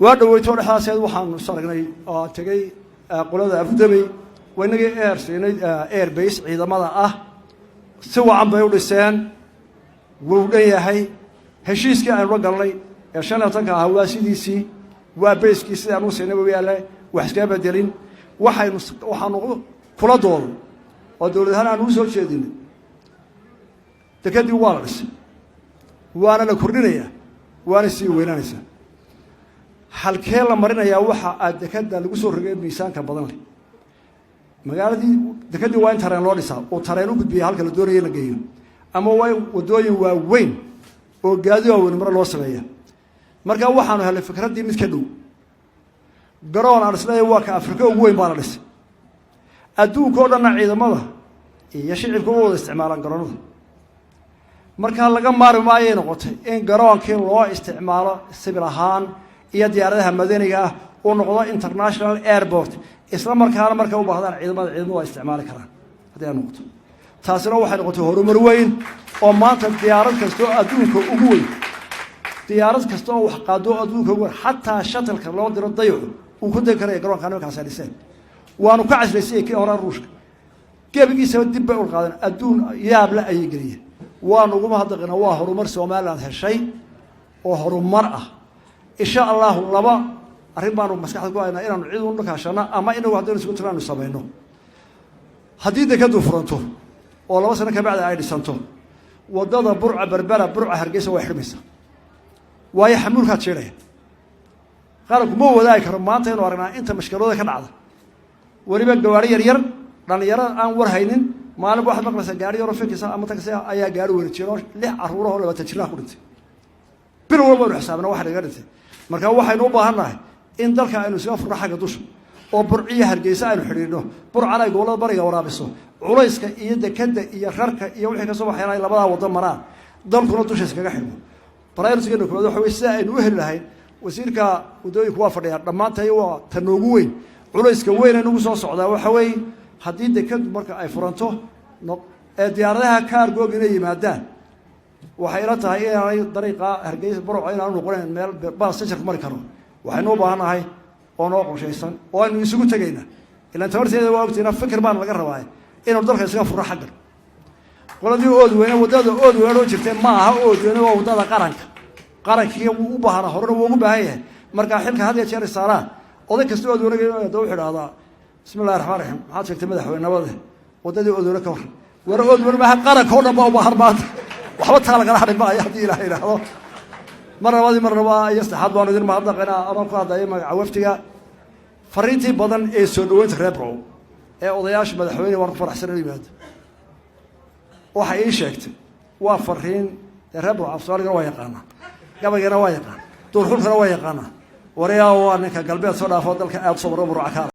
وادويتون حاسد waxaan saragnay oo tagay qolada Abu Dhabi waynaga air siinay air base ciidamada ah si wacan bay u dhiseen wuu leeyahay heshiiskii aan la galnay ee 15 ka hawaasidiisii waa base-kiisa aan u siinay weeyaalay wax iska bedelin waxaan kula doon oo dawladda aan u soo jeedin takadii waa la dhisay waana la kordhinaya waana sii weynaanaysa halkee la marinayaa waxa aad dekada lagu soo rogay miisaanka badan leh magaaladii dekadii waa in tareen loo dhisaa oo tareen u gudbiya halka la doonayo la geeyo ama way wadooyin waa weyn oo gaadiyo weyn mar loo sameeyo marka waxaanu helay fikradii mid ka dhow garoon aan isleeyahay waa ka Afrika ugu weyn baa la dhisay adduunka oo dhan ciidamada iyo shicibku wada isticmaalaan garoonada marka laga maarmaayo noqotay in garoonkii loo isticmaalo sibil ahaan iyo diyaaradaha madaniga ah oo noqdo international airport isla markaana marka u baahdaan ciidamada waa isticmaali karaan hadii ay noqoto taasina waxay noqotay horumar weyn oo maanta diyaarad kasta oo adduunka ugu weyn diyaarad kasta oo wax qaado adduunka ugu weyn xataa shuttle-ka loo diro dayaxo uu ku degan karay garoonka halkaas ay dhiseen waanu ka casraysay kii hore ruushka gebigiisa dib bay u qaadan adduun yaab la ay galiyeen waanu ugu mahadnaqnaa waa horumar Soomaaliland heshay oo horumar ah insha Allah laba arrin baan maskaxda ku haynaa inaanu cid u dhakaashana ama inagu haddii isku tiraan sameeyno haddii dekadu furanto oo 2 sano ka bacda ay dhisanto wadada burca berbera burca hargeysa way xirmaysaa way xamuulka jeeray qaranku ma wadaay karo maanta inuu aragnaa inta mashkalada ka dhacda wariba gawaari yar dhalinyaro aan war haynin maalin waxa maqlaysa gaari yar oo fikisa ama taxi ayaa gaari weyn jiro 6 caruur oo 20 jir ah ku dhintay bir walba oo xisaabna waxa laga dhintay marka waxaynu u baahanahay in dalka aynu soo furno xagga dusha oo burciya hargeysa aynu xiriirno burcana ay gobolada bariga waraabiso culayska iyo dekada iyo rarka iyo wixii ka soo baxay labada wado maraan dalkuna dusha iskaga xirmo priority-ga koowaad waxa weeye sida aynu u heli lahayn wasiirka wadooyinka waa fadhiya dhamaantay waa tan ugu weyn culayska weyn ee nagu soo socda waxa weeye haddii dekadu marka ay furanto ee diyaaradaha cargo-ga inay yimaadaan waxay ila tahay inay dariiqa hargeysa burco inaan noqonayn meel passenger mari karo waxaynu u baahanahay oo noo qorshaysan oo aynu isugu tagaynaa ilaa tabarteeda waa ogtiina fikir baan laga rabaa inuu dalka isaga furo xaggan qoladii oodweyne wadada oodweyne oo jirtay ma aha oodweyne waa wadada qarankii u baahana horena wuu ugu baahan yahay marka xilka had iyo jeer saaraan oday kasta oodweyne wuxuu idhaahdaa bismillaahir rahmaanir rahiim maxaad sheegtay madaxweyne nabada wadadii oodweyne ka war oodweyne ma qaranka oo dhan baa u baahan maanta waxba taa laga hadhin ma haddii ilaahay yiraahdo marnaba iyo saxaad baan idin mahadnaqaynaa anoo ku hadlaya magaca waftiga fariintii badan ee soo dhaweynta reer Brow ee odayaasha madaxweyne waan ku faraxsan yimaado waxa ay sheegtay waa fariin reer Brow afsaaliga waa yaqaan gabayna waa yaqaan duurxulkana waa yaqaan wariyaa waa ninka galbeed soo dhaafo dalka aad soo maro burca